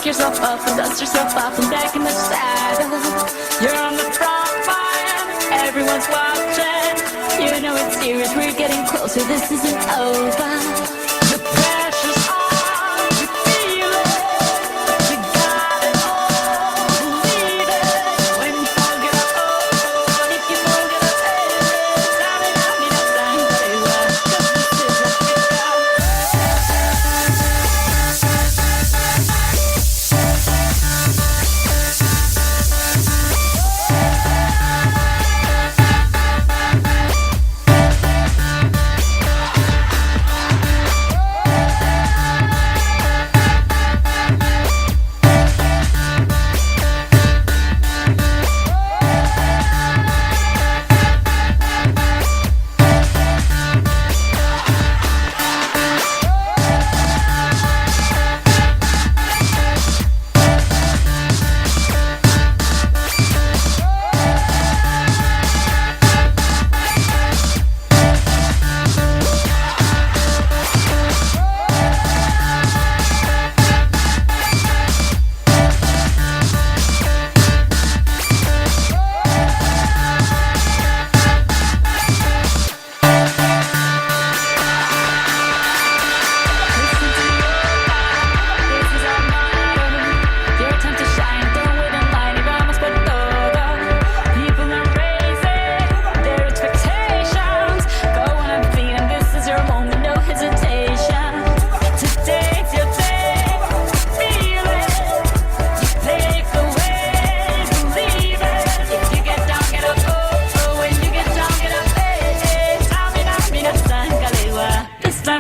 Pick yourself up and dust yourself off and back in the saddle. You're on the front line, everyone's watching. You know it's serious, we're getting closer, this isn't over. The pressure's on, you feel it. You got it all, believe it. When you fall, get up, oh, and if you fall, get up, hey. Dame la sangre, 'cause this is Africa.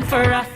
For us.